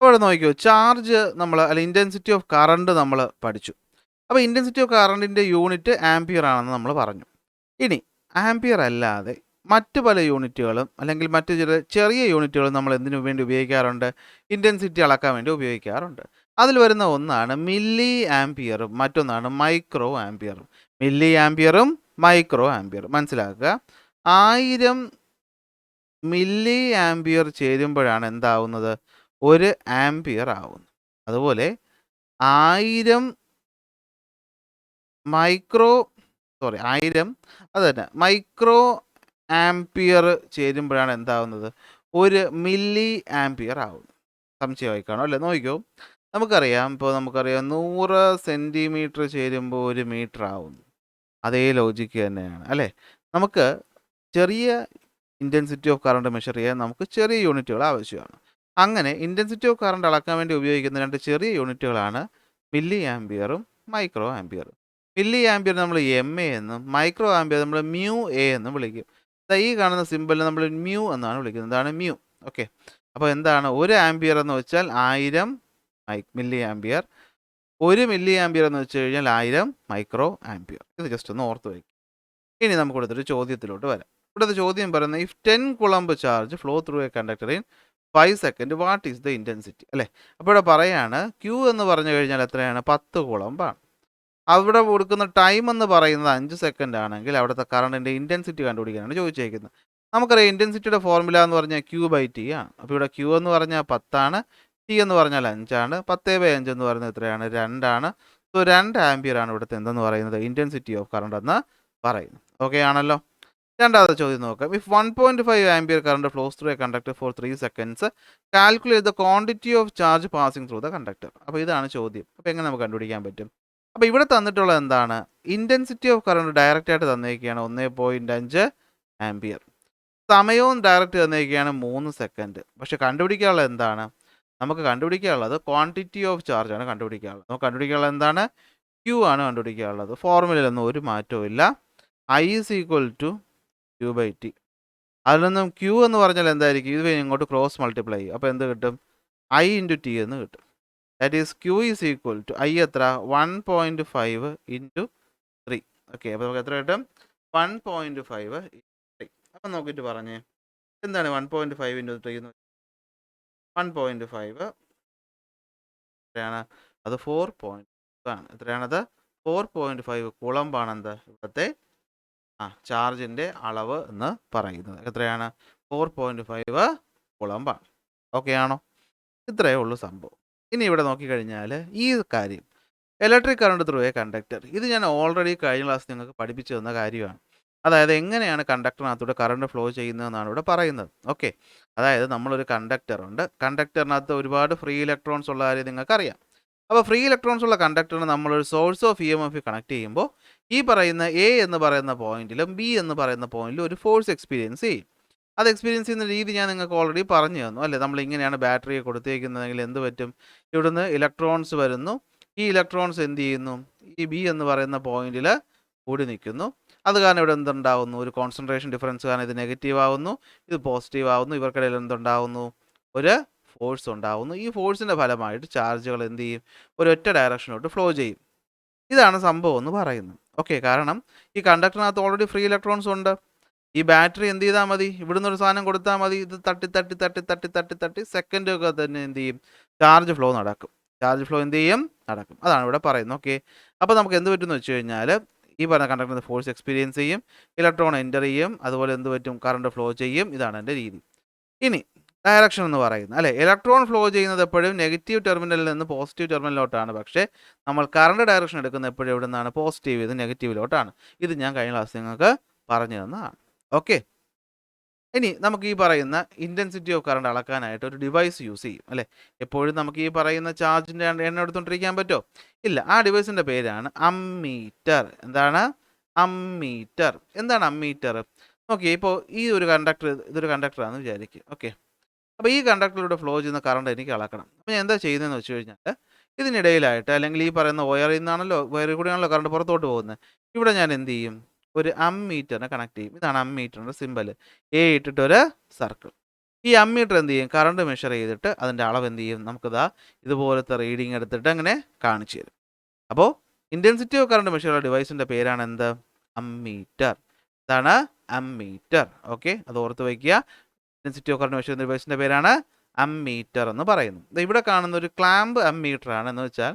A: ഇവിടെ നോക്കിയോ, ചാർജ് നമ്മൾ ഇൻറ്റൻസിറ്റി ഓഫ് കറണ്ട് നമ്മൾ പഠിച്ചു. അപ്പോൾ ഇൻറ്റൻസിറ്റി ഓഫ് കറണ്ടിൻ്റെ യൂണിറ്റ് ആംപിയർ ആണെന്ന് നമ്മൾ പറഞ്ഞു. ഇനി ആംപിയർ അല്ലാതെ മറ്റ് പല യൂണിറ്റുകളും അല്ലെങ്കിൽ മറ്റ് ചില ചെറിയ യൂണിറ്റുകളും നമ്മൾ എന്തിനു വേണ്ടി ഉപയോഗിക്കാറുണ്ട്? ഇൻറ്റൻസിറ്റി അളക്കാൻ വേണ്ടി ഉപയോഗിക്കാറുണ്ട്. അതിൽ വരുന്ന ഒന്നാണ് മില്ലി ആംപിയറും മറ്റൊന്നാണ് മൈക്രോ ആംപിയറും. മില്ലി ആംപിയറും മൈക്രോ ആംപിയറും മനസ്സിലാക്കുക. 1000 മില്ലി ആംപിയർ ചേരുമ്പോഴാണ് എന്താവുന്നത്? 1 ആംപിയർ ആവുന്നത്. അതുപോലെ 1000 മൈക്രോ ആംപിയർ ചേരുമ്പോഴാണ് എന്താവുന്നത്? 1 മില്ലി ആംപിയർ ആവുന്നത്. സംശയമായി കാണും അല്ലേ? നോക്കിക്കോ, നമുക്കറിയാം 100 സെൻറ്റിമീറ്റർ ചേരുമ്പോൾ 1 മീറ്റർ ആവുന്നു. അതേ ലോജിക്ക് തന്നെയാണ് അല്ലേ? നമുക്ക് ചെറിയ ഇൻറ്റൻസിറ്റി ഓഫ് കറണ്ട് മെഷർ ചെയ്യാൻ നമുക്ക് ചെറിയ യൂണിറ്റുകൾ ആവശ്യമാണ്. അങ്ങനെ ഇൻറ്റൻസിറ്റി ഓഫ് കറണ്ട് അളക്കാൻ വേണ്ടി ഉപയോഗിക്കുന്ന 2 ചെറിയ യൂണിറ്റുകളാണ് മില്ലി ആംപിയറും മൈക്രോ ആംപിയറും. മില്ലി ആംപിയർ നമ്മൾ MA എന്നും മൈക്രോ ആംപിയർ നമ്മൾ μA എന്നും വിളിക്കും. ഈ കാണുന്ന സിമ്പിളിൽ നമ്മൾ മ്യൂ എന്നാണ് വിളിക്കുന്നത്. എന്താണ് മ്യൂ? ഓക്കെ. അപ്പോൾ എന്താണ് 1 ആംപിയർ എന്ന് വെച്ചാൽ 1000 മില്ലി ആംപിയർ. 1 മില്ലി ആംപിയർ എന്ന് വെച്ച് കഴിഞ്ഞാൽ 1000 മൈക്രോ ആംപിയർ. ഇത് ജസ്റ്റ് ഒന്ന് ഓർത്ത് വയ്ക്കും. ഇനി നമുക്ക് ഇവിടുത്തെ ചോദ്യത്തിലോട്ട് വരാം. ഇവിടുത്തെ ചോദ്യം പറയുന്നത് ഇഫ് 10 കുളമ്പ് charge flow through a conductor in 5 second what is the intensity അല്ലേ? അപ്പോൾ ഇവിടെ പറയാണ് Q എന്ന് പറഞ്ഞു കഴിഞ്ഞാൽ എത്രയാണ്? 10 കുളമ്പാണ്. അവിടെ കൊടുക്കുന്ന ടൈം എന്ന് പറയുന്നത് 5 സെക്കൻഡ് ആണെങ്കിൽ അവിടുത്തെ കറണ്ടിൻ്റെ ഇൻറ്റൻസിറ്റി കണ്ടുപിടിക്കാനാണ് ചോദിച്ചേക്കുന്നത്. നമുക്കറിയാം ഇൻറ്റൻസിറ്റിയുടെ ഫോർമുല എന്ന് പറഞ്ഞാൽ Q/T ആണ്. അപ്പോൾ ഇവിടെ Q എന്ന് പറഞ്ഞാൽ 10 ആണ്, T എന്ന് പറഞ്ഞാൽ 5 ആണ്. 10/5 എന്ന് പറയുന്നത് എത്രയാണ്? 2 ആണ്. സോ 2 ആംപിയർ ആണ് ഇവിടുത്തെ എന്തെന്ന് പറയുന്നത്? ഇൻറ്റൻസിറ്റി ഓഫ് കറണ്ട് എന്ന് പറയുന്നത്. ഓക്കെ ആണല്ലോ? രണ്ടാമത്തെ ചോദ്യം നോക്കാം. If 1.5 ampere current flows through a conductor for 3 seconds calculate the quantity of charge passing through the conductor. അപ്പോൾ ഇതാണ് ചോദ്യം. അപ്പോൾ എങ്ങനെ നമുക്ക് കണ്ടുപിടിക്കാൻ പറ്റും? അപ്പോൾ ഇവിടെ തന്നിട്ടുള്ളത് എന്താണ്? ഇൻറ്റൻസിറ്റി ഓഫ് കറണ്ട് ഡയറക്റ്റ് ആയിട്ട് തന്നിരിക്കുകയാണ് 1.5 ആംപിയർ. സമയവും ഡയറക്റ്റ് തന്നിരിക്കുകയാണ് 3 സെക്കൻഡ്. പക്ഷെ കണ്ടുപിടിക്കാനുള്ളത് എന്താണ്? നമുക്ക് കണ്ടുപിടിക്കാനുള്ളത് ക്വാണ്ടിറ്റി ഓഫ് ചാർജ് ആണ് കണ്ടുപിടിക്കാനുള്ളത്. നമുക്ക് കണ്ടുപിടിക്കാനുള്ളത് എന്താണ്? Q ആണ് കണ്ടുപിടിക്കാനുള്ളത്. ഫോർമുലയിലൊന്നും ഒരു മാറ്റവും ഇല്ല. I is equal to Q/T. അതിൽ നിന്നും Q എന്ന് പറഞ്ഞാൽ എന്തായിരിക്കും? ഇത് ഇങ്ങോട്ട് ക്രോസ് മൾട്ടിപ്ലൈ ചെയ്യും. അപ്പോൾ എന്ത് കിട്ടും? I × T എന്ന് കിട്ടും. That is Q is equal to I എത്ര? 1.5 × 3. ഓക്കെ. അപ്പോൾ നമുക്ക് എത്ര കിട്ടും? 1.5 × 3. അപ്പം നോക്കിയിട്ട് പറഞ്ഞേ, എന്താണ് 1.5 × 3 എന്ന്? 1.5 എത്രയാണ്? അത് 4.5 ആണ്. എത്രയാണത്? 4.5 കുളമ്പാണ് എന്ത് ഇവിടുത്തെ ചാർജിൻ്റെ അളവ് എന്ന് പറയുന്നത്. എത്രയാണ്? 4.5 കുളമ്പാണ്. ഓക്കെ ആണോ? ഇത്രയേ ഉള്ളൂ സംഭവം. ഇനി ഇവിടെ നോക്കിക്കഴിഞ്ഞാൽ ഈ കാര്യം electric current through a conductor, ഇത് ഞാൻ ഓൾറെഡി കഴിഞ്ഞ ക്ലാസ് നിങ്ങൾക്ക് പഠിപ്പിച്ചു തന്ന കാര്യമാണ്. അതായത് എങ്ങനെയാണ് കണ്ടക്ടറിനകത്തൂടെ കറണ്ട് ഫ്ലോ ചെയ്യുന്നതെന്നാണ് ഇവിടെ പറയുന്നത്. ഓക്കെ. അതായത് നമ്മളൊരു കണ്ടക്ടറുണ്ട്. കണ്ടക്ടറിനകത്ത് ഒരുപാട് ഫ്രീ ഇലക്ട്രോൺസ് ഉള്ള കാര്യം നിങ്ങൾക്കറിയാം. അപ്പോൾ ഫ്രീ ഇലക്ട്രോൺസ് ഉള്ള കണ്ടക്ടറിന് നമ്മളൊരു സോഴ്സ് ഓഫ് EMF കണക്ട് ചെയ്യുമ്പോൾ ഈ പറയുന്ന A എന്ന് പറയുന്ന പോയിന്റിലും B എന്ന് പറയുന്ന പോയിന്റിലും ഒരു ഫോഴ്സ് എക്സ്പീരിയൻസ് ചെയ്യും. അത് എക്സ്പീരിയൻസ് ചെയ്യുന്ന രീതി ഞാൻ നിങ്ങൾക്ക് ഓൾറെഡി പറഞ്ഞു തന്നു അല്ലേ? നമ്മൾ ഇങ്ങനെയാണ് ബാറ്ററിയെ കൊടുത്തേക്കുന്നതെങ്കിൽ എന്ത് പറ്റും? ഇവിടുന്ന് ഇലക്ട്രോൺസ് വരുന്നു. ഈ ഇലക്ട്രോൺസ് എന്ത് ചെയ്യുന്നു? ഈ B എന്ന് പറയുന്ന പോയിന്റിൽ കൂടി നിൽക്കുന്നു. അത് കാരണം ഇവിടെ എന്തുണ്ടാവുന്നു? ഒരു കോൺസെൻട്രേഷൻ ഡിഫറൻസ് കാരണം ഇത് നെഗറ്റീവ് ആവുന്നു, ഇത് പോസിറ്റീവ് ആവുന്നു. ഇവർക്കിടയിൽ എന്തുണ്ടാവുന്നു? ഒരു ഫോഴ്സ് ഉണ്ടാവുന്നു. ഈ ഫോഴ്സിൻ്റെ ഫലമായിട്ട് ചാർജുകൾ എന്ത് ചെയ്യും? ഒരൊറ്റ ഡയറക്ഷനിലോട്ട് ഫ്ലോ ചെയ്യും. ഇതാണ് സംഭവം എന്ന് പറയുന്നത്. ഓക്കെ. കാരണം ഈ കണ്ടക്ടറിനകത്ത് ഓൾറെഡി ഫ്രീ ഇലക്ട്രോൺസ് ഉണ്ട്. ഈ ബാറ്ററി എന്ത് ചെയ്താൽ മതി? ഇവിടുന്ന് ഒരു സാധനം കൊടുത്താൽ മതി. ഇത് തട്ടി സെക്കൻഡൊക്കെ തന്നെ എന്ത് ചെയ്യും? ചാർജ് ഫ്ലോ നടക്കും. ചാർജ് ഫ്ലോ എന്ത് ചെയ്യും? നടക്കും. അതാണ് ഇവിടെ പറയുന്നത്. ഓക്കെ. അപ്പോൾ നമുക്ക് എന്ത് പറ്റുമെന്ന് വെച്ച് കഴിഞ്ഞാൽ ഈ പറഞ്ഞ കണ്ടക്ടറിന് ഫോഴ്സ് എക്സ്പീരിയൻസ് ചെയ്യും, ഇലക്ട്രോൺ എൻ്റർ ചെയ്യും, അതുപോലെ എന്ത് പറ്റും? കറണ്ട് ഫ്ലോ ചെയ്യും. ഇതാണ് എൻ്റെ രീതി. ഇനി ഡയറക്ഷൻ എന്ന് പറയുന്നത് അല്ലേ? ഇലക്ട്രോൺ ഫ്ലോ ചെയ്യുന്നത് എപ്പോഴും നെഗറ്റീവ് ടെർമിനലിൽ നിന്ന് പോസിറ്റീവ് ടെർമിനലിലോട്ടാണ്. പക്ഷേ നമ്മൾ കറണ്ട് ഡയറക്ഷൻ എടുക്കുന്നത് എപ്പോഴും എവിടെ നിന്നാണ്? പോസിറ്റീവ് ചെയ്ത് നെഗറ്റീവിലോട്ടാണ്. ഇത് ഞാൻ കഴിഞ്ഞ ക്ലാസ് നിങ്ങൾക്ക് പറഞ്ഞു തന്നതാണ്. ഓക്കെ. ഇനി നമുക്ക് ഈ പറയുന്ന ഇൻറ്റൻസിറ്റി ഓഫ് കറണ്ട് അളക്കാനായിട്ട് ഒരു ഡിവൈസ് യൂസ് ചെയ്യും അല്ലേ. എപ്പോഴും നമുക്ക് ഈ പറയുന്ന ചാർജിൻ്റെ എണ്ണം എടുത്തുകൊണ്ടിരിക്കാൻ പറ്റുമോ? ഇല്ല. ആ ഡിവൈസിൻ്റെ പേരാണ് അമ്മീറ്റർ. എന്താണ്? അമ്മീറ്റർ. എന്താണ് അമ്മീറ്റർ? ഓക്കെ, ഇപ്പോൾ ഈ ഒരു കണ്ടക്ടർ, ഇതൊരു കണ്ടക്ടറാണെന്ന് വിചാരിക്കുക. ഓക്കെ, അപ്പോൾ ഈ കണ്ടക്ടറിലൂടെ ഫ്ലോ ചെയ്യുന്ന കറണ്ട് എനിക്ക് അളക്കണം. അപ്പോൾ ഞാൻ എന്താ ചെയ്യുന്നതെന്ന് വെച്ച് കഴിഞ്ഞാൽ, ഇതിനിടയിലായിട്ട് അല്ലെങ്കിൽ ഈ പറയുന്ന വയറിൽ നിന്നാണല്ലോ, വയറിൽ കൂടിയാണല്ലോ കറണ്ട് പുറത്തോട്ട് പോകുന്നത്. ഇവിടെ ഞാൻ എന്ത് ചെയ്യും? ഒരു അമ്മീറ്ററിനെ കണക്ട് ചെയ്യും. ഇതാണ് അമ്മീറ്ററിൻ്റെ സിമ്പൽ. എ ഇട്ടിട്ടൊരു സർക്കിൾ. ഈ അമ്മീറ്റർ എന്ത് ചെയ്യും? കറണ്ട് മെഷർ ചെയ്തിട്ട് അതിൻ്റെ അളവ് എന്ത് ചെയ്യും? നമുക്കിതാ ഇതുപോലത്തെ റീഡിങ് എടുത്തിട്ട് അങ്ങനെ കാണിച്ചു തരും. അപ്പോൾ ഇൻറ്റൻസിറ്റി ഓഫ് കറണ്ട് മെഷർ ചെയ്യുന്ന ഡിവൈസിൻ്റെ പേരാണ് എന്ത്? അമ്മീറ്റർ. ഇതാണ് അമ്മീറ്റർ. ഓക്കെ, അത് ഓർത്ത് വയ്ക്കുക. ഇൻറ്റൻസിറ്റി ഓഫ് കറണ്ട് മെഷർ ചെയ്യുന്ന ഡിവൈസിൻ്റെ പേരാണ് അമ്മീറ്റർ എന്ന് പറയുന്നത്. ഇവിടെ കാണുന്ന ഒരു ക്ലാമ്പ് അമ്മീറ്റർ ആണ്. എന്ന് വെച്ചാൽ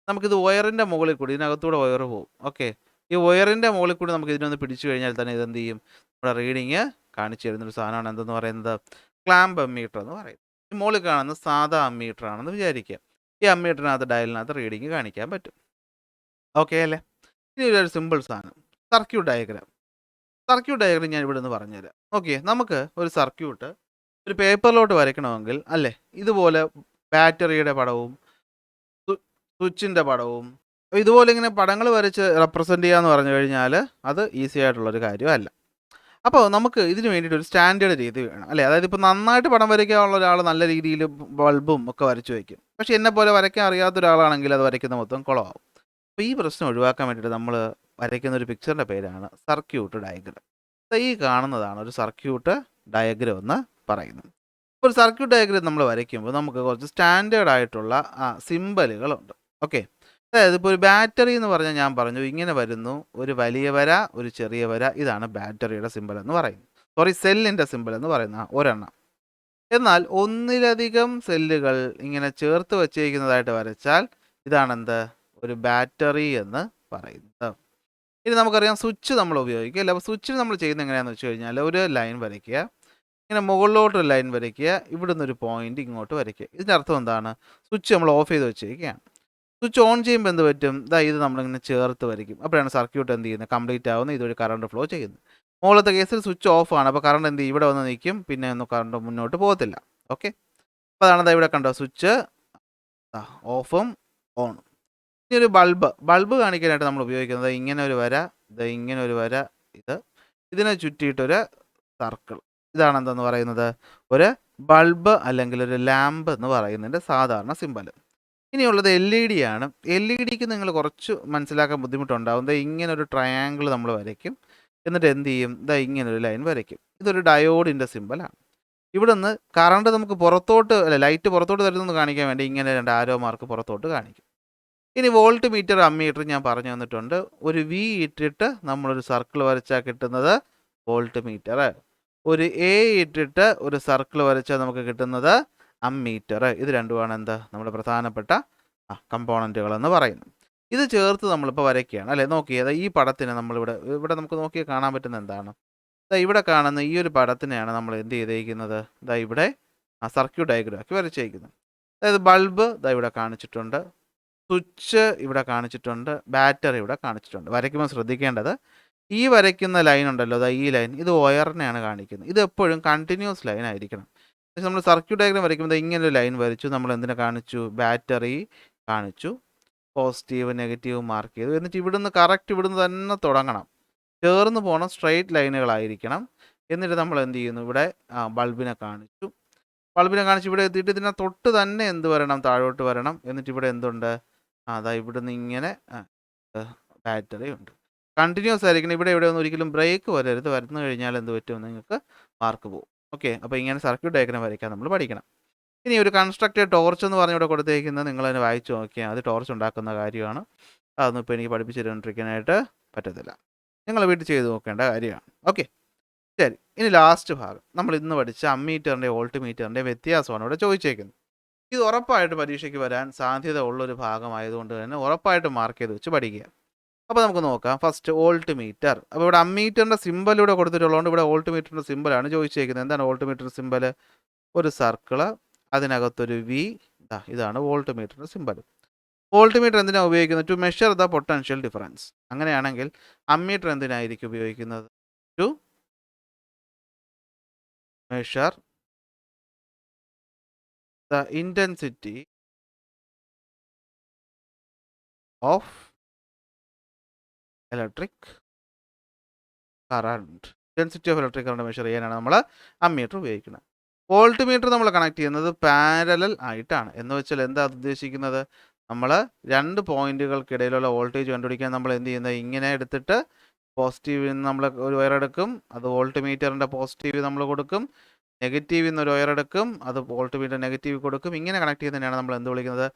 A: നമുക്കിത് വയറിൻ്റെ മുകളിൽ കൂടി, ഇതിനകത്തൂടെ വയർ പോകും. ഓക്കെ, ഈ വയറിൻ്റെ മുകളിൽ കൂടി നമുക്ക് ഇതിനൊന്ന് പിടിച്ചു കഴിഞ്ഞാൽ തന്നെ ഇതെന്ത് ചെയ്യും? നമ്മുടെ റീഡിങ് കാണിച്ചു തരുന്നൊരു സാധനമാണ് എന്തെന്ന് പറയുന്നത്? ക്ലാമ്പ് അമ്മീറ്റർ എന്ന് പറയുന്നത്. ഈ മുകളിൽ കാണുന്ന സാധാ അമ്മീറ്റർ ആണെന്ന് വിചാരിക്കുക. ഈ അമ്മീറ്ററിനകത്ത് ഡയലിനകത്ത് റീഡിങ് കാണിക്കാൻ പറ്റും. ഓക്കെ അല്ലേ? ഇനി ഒരു സിമ്പിൾ സാധനം, സർക്യൂട്ട് ഡയഗ്രാം. സർക്യൂട്ട് ഡയഗ്രാം ഞാൻ ഇവിടെ നിന്ന് പറഞ്ഞുതരാം. ഓക്കെ, നമുക്ക് ഒരു സർക്യൂട്ട് ഒരു പേപ്പറിലോട്ട് വരയ്ക്കണമെങ്കിൽ അല്ലേ, ഇതുപോലെ ബാറ്ററിയുടെ പടവും സ്വിച്ചിൻ്റെ പടവും ഇതുപോലെ ഇങ്ങനെ പടങ്ങൾ വരച്ച് റെപ്രസെൻ്റ് ചെയ്യാന്ന് പറഞ്ഞു കഴിഞ്ഞാൽ അത് ഈസി ആയിട്ടുള്ളൊരു കാര്യമല്ല. അപ്പോൾ നമുക്ക് ഇതിന് വേണ്ടിയിട്ട് ഒരു സ്റ്റാൻഡേർഡ് രീതി വേണം അല്ലേ. അതായത് ഇപ്പോൾ നന്നായിട്ട് പടം വരയ്ക്കാനുള്ള ഒരാൾ നല്ല രീതിയിൽ ബൾബും ഒക്കെ വരച്ചു വയ്ക്കും. പക്ഷേ എന്നെ പോലെ വരയ്ക്കാൻ അറിയാത്ത ഒരാളാണെങ്കിൽ അത് വരയ്ക്കുന്ന മൊത്തം കുളമാവും. അപ്പോൾ ഈ പ്രശ്നം ഒഴിവാക്കാൻ വേണ്ടിയിട്ട് നമ്മൾ വരയ്ക്കുന്ന ഒരു പിക്ചറിൻ്റെ പേരാണ് സർക്യൂട്ട് ഡയഗ്രാം. ഈ കാണുന്നതാണ് ഒരു സർക്യൂട്ട് ഡയഗ്രാം എന്ന് പറയുന്നത്. ഒരു സർക്യൂട്ട് ഡയഗ്രാം നമ്മൾ വരയ്ക്കുമ്പോൾ നമുക്ക് കുറച്ച് സ്റ്റാൻഡേർഡ് ആയിട്ടുള്ള സിമ്പലുകളുണ്ട്. ഓക്കെ, അതായത് ഇപ്പോൾ ഒരു ബാറ്ററി എന്ന് പറഞ്ഞാൽ ഞാൻ പറഞ്ഞു ഇങ്ങനെ വരുന്നു, ഒരു വലിയ വര, ഒരു ചെറിയ വര. ഇതാണ് ബാറ്ററിയുടെ സിമ്പൽ എന്ന് പറയുന്നത്. സോറി, സെല്ലിൻ്റെ സിമ്പൽ എന്ന് പറയുന്ന ഒരെണ്ണം. എന്നാൽ ഒന്നിലധികം സെല്ലുകൾ ഇങ്ങനെ ചേർത്ത് വച്ചിരിക്കുന്നതായിട്ട് വരച്ചാൽ ഇതാണെന്ത്? ഒരു ബാറ്ററി എന്ന് പറയുന്നത്. ഇനി നമുക്കറിയാം സ്വിച്ച് നമ്മൾ ഉപയോഗിക്കുക അല്ല. അപ്പോൾ സ്വിച്ചിന് നമ്മൾ ചെയ്യുന്നത് എങ്ങനെയാണെന്ന് വെച്ച് കഴിഞ്ഞാൽ ഒരു ലൈൻ വരയ്ക്കുക, ഇങ്ങനെ മുകളിലോട്ടൊരു ലൈൻ വരയ്ക്കുക, ഇവിടുന്ന് ഒരു പോയിന്റ് ഇങ്ങോട്ട് വരയ്ക്കുക. ഇതിൻ്റെ അർത്ഥം എന്താണ്? സ്വിച്ച് നമ്മൾ ഓഫ് ചെയ്ത് വെച്ചിരിക്കുകയാണ്. സ്വിച്ച് ഓൺ ചെയ്യുമ്പോൾ എന്ത് പറ്റും? ഇത് നമ്മളിങ്ങനെ ചേർത്ത് വരയ്ക്കും. അപ്പോഴാണ് സർക്യൂട്ട് എന്ത് ചെയ്യുന്നത്? കംപ്ലീറ്റ് ആവുന്നത്, ഇതൊരു കറണ്ട് ഫ്ലോ ചെയ്യുന്നത്. മുകളിലത്തെ കേസിൽ സ്വിച്ച് ഓഫ് ആണ്. അപ്പോൾ കറണ്ട് എന്ത് ചെയ്യും? ഇവിടെ വന്ന് നിൽക്കും, പിന്നെ ഒന്നും കറണ്ട് മുന്നോട്ട് പോകത്തില്ല. ഓക്കെ, അപ്പോൾ അതാണ് ഇവിടെ കണ്ടോ, സ്വിച്ച് ഓഫും ഓണും. ഇനി ഒരു ബൾബ് കാണിക്കാനായിട്ട് നമ്മൾ ഉപയോഗിക്കുന്നത് ഇങ്ങനെ ഒരു വര, ഇങ്ങനെ ഒരു വര, ഇതിനെ ചുറ്റിയിട്ടൊരു സർക്കിൾ. ഇതാണ് എന്തെന്ന് പറയുന്നത്? ഒരു ബൾബ് അല്ലെങ്കിൽ ഒരു ലാമ്പ് എന്ന് പറയുന്നതിൻ്റെ സാധാരണ സിമ്പൽ. ഇനിയുള്ളത് LED ആണ്. LED നിങ്ങൾ കുറച്ച് മനസ്സിലാക്കാൻ ബുദ്ധിമുട്ടുണ്ടാവും. ഇങ്ങനെ ഒരു ട്രയാങ്കിൾ നമ്മൾ വരയ്ക്കും, എന്നിട്ട് എന്ത് ചെയ്യും? ഇങ്ങനൊരു ലൈൻ വരയ്ക്കും. ഇതൊരു ഡയോഡിൻ്റെ സിമ്പലാണ്. ഇവിടെ നിന്ന് കറണ്ട് നമുക്ക് പുറത്തോട്ട് അല്ല, ലൈറ്റ് പുറത്തോട്ട് തരുന്നത് കാണിക്കാൻ വേണ്ടി ഇങ്ങനെ 2 ആരോ മാർക്ക് പുറത്തോട്ട് കാണിക്കും. ഇനി വോൾട്ട് മീറ്റർ, അമ്മീറ്റർ ഞാൻ പറഞ്ഞു തന്നിട്ടുണ്ട്. ഒരു V ഇട്ടിട്ട് നമ്മളൊരു സർക്കിൾ വരച്ചാൽ കിട്ടുന്നത് വോൾട്ട് മീറ്റർ. ഒരു A ഇട്ടിട്ട് ഒരു സർക്കിൾ വരച്ചാൽ നമുക്ക് കിട്ടുന്നത് അമ്മീറ്റർ. ഇത് രണ്ടുമാണ് എന്താ നമ്മുടെ പ്രധാനപ്പെട്ട കമ്പോണൻറ്റുകൾ എന്ന് പറയുന്നത്. ഇത് ചേർത്ത് നമ്മളിപ്പോൾ വരയ്ക്കുകയാണ് അല്ലേ. നോക്കിയത് ഈ പടത്തിന് നമ്മളിവിടെ നമുക്ക് നോക്കിയാൽ കാണാൻ പറ്റുന്ന എന്താണ്? ഇവിടെ കാണുന്ന ഈ ഒരു പടത്തിനെയാണ് നമ്മൾ എന്ത് ചെയ്തേക്കുന്നത്? ഇവിടെ സർക്യൂട്ട് ഡയഗ്രാം ആക്കി വരച്ചേക്കുന്നത്. അതായത് ബൾബ് ഇവിടെ കാണിച്ചിട്ടുണ്ട്, സ്വിച്ച് ഇവിടെ കാണിച്ചിട്ടുണ്ട്, ബാറ്ററി ഇവിടെ കാണിച്ചിട്ടുണ്ട്. വരയ്ക്കുമ്പോൾ ശ്രദ്ധിക്കേണ്ടത് ഈ വരയ്ക്കുന്ന ലൈൻ ഉണ്ടല്ലോ, ഈ ലൈൻ, ഇത് വയറിനെയാണ് കാണിക്കുന്നത്. ഇത് എപ്പോഴും കണ്ടിന്യൂസ് ലൈൻ ആയിരിക്കണം. നമ്മൾ സർക്യൂട്ട് ഡയഗ്രാം വരയ്ക്കുമ്പോൾ ഇങ്ങനെ ഒരു ലൈൻ വരച്ചു, നമ്മൾ എന്തിനെ കാണിച്ചു? ബാറ്ററി കാണിച്ചു, പോസിറ്റീവ് നെഗറ്റീവ് മാർക്ക് ചെയ്തു. എന്നിട്ട് ഇവിടുന്ന് കറക്റ്റ് ഇവിടുന്ന് തന്നെ തുടങ്ങണം, ചേർന്ന് പോകണം, സ്ട്രെയിറ്റ് ലൈനുകളായിരിക്കണം. എന്നിട്ട് നമ്മൾ എന്ത് ചെയ്യുന്നു? ഇവിടെ ബൾബിനെ കാണിച്ചു, ഇവിടെ എത്തിയിട്ട് ഇതിനെ തൊട്ട് തന്നെ എന്ത് വരണം? താഴോട്ട് വരണം. എന്നിട്ട് ഇവിടെ എന്തുണ്ട്? ഇവിടുന്ന് ഇങ്ങനെ ബാറ്ററി ഉണ്ട്. കണ്ടിന്യൂസ് ആയിരിക്കണം. ഇവിടെ ഒന്നും ഒരിക്കലും ബ്രേക്ക് വരരുത്. വരുന്നു കഴിഞ്ഞാൽ എന്ത് പറ്റും? നിങ്ങൾക്ക് മാർക്ക് പോകും. ഓക്കെ, അപ്പോൾ ഇങ്ങനെ സർക്യൂട്ട് ഡയഗ്രാം വരയ്ക്കാൻ നമ്മൾ പഠിക്കണം. ഇനി ഒരു കൺസ്ട്രക്റ്റഡ് ടോർച്ച് എന്ന് പറഞ്ഞ് ഇവിടെ കൊടുത്തേക്കുന്നത് നിങ്ങളതിനെ വായിച്ചു നോക്കിയാൽ അത് ടോർച്ച് ഉണ്ടാക്കുന്ന കാര്യമാണ്. അതൊന്നും ഇപ്പോൾ എനിക്ക് പഠിപ്പിച്ചു തരുകൊണ്ടിരിക്കാനായിട്ട് പറ്റത്തില്ല. നിങ്ങൾ വീട്ടിൽ ചെയ്ത് നോക്കേണ്ട കാര്യമാണ്. ഓക്കെ, ശരി. ഇനി ലാസ്റ്റ് ഭാഗം നമ്മൾ ഇന്ന് പഠിച്ച അമ്മീറ്ററിൻ്റെ വോൾട്ട് മീറ്ററിൻ്റെ വ്യത്യാസമാണ് ഇവിടെ ചോദിച്ചേക്കുന്നത്. ഇത് ഉറപ്പായിട്ട് പരീക്ഷയ്ക്ക് വരാൻ സാധ്യത ഉള്ളൊരു ഭാഗമായതുകൊണ്ട് തന്നെ ഉറപ്പായിട്ട് മാർക്ക് ചെയ്ത് വെച്ച് പഠിക്കുക. അപ്പോൾ നമുക്ക് നോക്കാം. First volt meter. അപ്പോൾ ഇവിടെ അമ്മീറ്ററിൻ്റെ സിമ്പൽ ഇവിടെ കൊടുത്തിട്ടുള്ളതുകൊണ്ട് ഇവിടെ വോൾട്ട് മീറ്ററിൻ്റെ സിമ്പലാണ് ചോദിച്ചേക്കുന്നത്. എന്താണ് വോൾട്ട് മീറ്റർ സിമ്പൽ? ഒരു സർക്കിള്, അതിനകത്തൊരു V. ഇതാണ് വോൾട്ട് മീറ്ററിൻ്റെ സിമ്പൽ. വോൾട്ട് മീറ്റർ എന്തിനാണ് ഉപയോഗിക്കുന്നത്? To measure the potential difference. അങ്ങനെയാണെങ്കിൽ അമ്മീറ്റർ എന്തിനായിരിക്കും ഉപയോഗിക്കുന്നത്? To measure the intensity of electric current. Intensity of electric current measure ചെയ്യാനാണ് നമ്മൾ അമ്മീറ്റർ ഉപയോഗിക്കുന്നത്. വോൾട്ട് മീറ്റർ നമ്മൾ കണക്ട് ചെയ്യുന്നത് പാരലൽ ആയിട്ടാണ്. എന്ന് വെച്ചാൽ എന്താ ഉദ്ദേശിക്കുന്നത്? നമ്മൾ രണ്ട് പോയിന്റുകൾക്കിടയിലുള്ള വോൾട്ടേജ് കണ്ടുപിടിക്കാൻ നമ്മൾ എന്ത് ചെയ്യുന്നത്? ഇങ്ങനെ എടുത്തിട്ട് പോസിറ്റീവിൽ നിന്ന് നമ്മൾ ഒരു വയർ എടുക്കും, അത് വോൾട്ട് മീറ്ററിൻ്റെ പോസിറ്റീവ് നമ്മൾ കൊടുക്കും. നെഗറ്റീവിൽ നിന്ന് ഒരു വയർ എടുക്കും, അത് വോൾട്ട് മീറ്റർ നെഗറ്റീവ് കൊടുക്കും. ഇങ്ങനെ കണക്ട് ചെയ്യുന്നതിനാണ് നമ്മൾ എന്ത് വിളിക്കുന്നത്?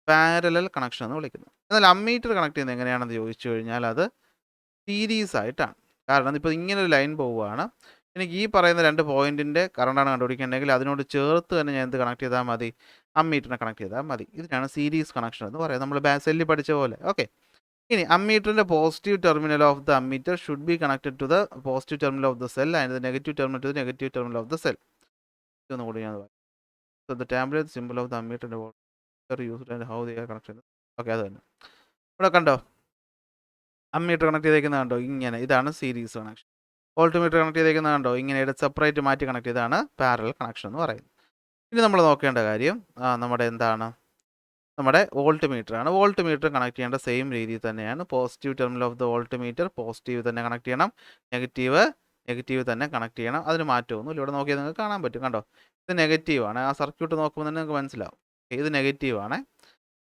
A: പാരലൽ കണക്ഷൻ എന്ന് വിളിക്കുന്നത്. എന്നാൽ അമ്മീറ്റർ കണക്ട് ചെയ്യുന്നത് എങ്ങനെയാണെന്ന് ചോദിച്ചു കഴിഞ്ഞാൽ അത് സീരീസ് ആയിട്ടാണ്. കാരണം ഇപ്പോൾ ഇങ്ങനെ ഒരു ലൈൻ പോവുകയാണ്, എനിക്ക് ഈ പറയുന്ന രണ്ട് പോയിന്റിൻ്റെ കറണ്ടാണ് കണ്ടുപിടിക്കേണ്ടതെങ്കിൽ അതിനോട് ചേർത്ത് തന്നെ ഞാൻ എന്ത് കണക്ട് ചെയ്താൽ മതി? അമ്മീറ്ററിനെ കണക്ട് ചെയ്താൽ മതി. ഇതിനാണ് സീരീസ് കണക്ഷൻ എന്ന് പറയുന്നത്. നമ്മൾ സെല്ലിൽ പഠിച്ച പോലെ. ഓക്കെ, ഇനി അമ്മീറ്ററിൻ്റെ positive terminal of the ammeter should be connected to the positive terminal of the cell and the negative terminal to the negative terminal of the cell. ഇതൊന്നും കൂടി ഞാൻ പറയാം. So the tablet simple of the ammeter used and how they are connected. Okay, അത് തന്നെ ഇവിടെ കണ്ടോ, അമ്മീറ്റർ കണക്ട് ചെയ്തേക്കുന്നത് കണ്ടോ? ഇങ്ങനെ, ഇതാണ് series connection. Volt meter connect ചെയ്തേക്കുന്നത് കണ്ടോ? ഇങ്ങനെ എടുത്ത് സെപ്പറേറ്റ് മാറ്റി കണക്ട് ചെയ്താണ് പാരലൽ കണക്ഷൻ എന്ന് പറയുന്നത്. ഇനി നമ്മൾ നോക്കേണ്ട കാര്യം നമ്മുടെ എന്താണ്? നമ്മുടെ വോൾട്ട് മീറ്റർ ആണ്. വോൾട്ട് മീറ്റർ കണക്ട് ചെയ്യേണ്ട സെയിം രീതിയിൽ തന്നെയാണ്. Positive terminal of the volt meter positive തന്നെ കണക്ട് ചെയ്യണം, നെഗറ്റീവ് തന്നെ കണക്ട് ചെയ്യണം. അതിന് മാറ്റമൊന്നുമില്ല. ഇവിടെ നോക്കിയാൽ നിങ്ങൾക്ക് കാണാൻ പറ്റും, കണ്ടോ? ഇത് നെഗറ്റീവാണ്. ആ സർക്യൂട്ട് നോക്കുമ്പോൾ തന്നെ നിങ്ങൾക്ക് മനസ്സിലാവും ഇത് നെഗറ്റീവാണ്.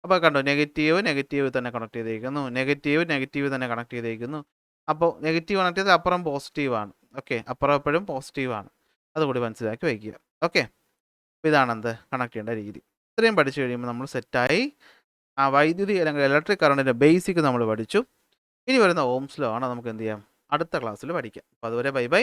A: അപ്പോൾ കണ്ടോ, നെഗറ്റീവ് തന്നെ കണക്ട് ചെയ്തേക്കുന്നു, നെഗറ്റീവ് തന്നെ കണക്ട് ചെയ്തേക്കുന്നു. അപ്പോൾ നെഗറ്റീവ് കണക്ട് ചെയ്താൽ അപ്പുറം പോസിറ്റീവാണ്. ഓക്കെ, അപ്പുറം എപ്പോഴും പോസിറ്റീവാണ്. അതുകൂടി മനസ്സിലാക്കി വയ്ക്കുക. ഓക്കെ, അപ്പോൾ ഇതാണ് എന്ത് കണക്ട് ചെയ്യേണ്ട രീതി. ഇത്രയും പഠിച്ചു കഴിയുമ്പോൾ നമ്മൾ സെറ്റായി. ആ വൈദ്യുതി അല്ലെങ്കിൽ ഇലക്ട്രിക് കറണ്ടിൻ്റെ ബേസിക് നമ്മൾ പഠിച്ചു. ഇനി വരുന്ന ഓംസ് ലോ ആണ് നമുക്ക് എന്ത് ചെയ്യാം? അടുത്ത ക്ലാസ്സിൽ പഠിക്കാം. അപ്പോൾ അതുവരെ ബൈ ബൈ.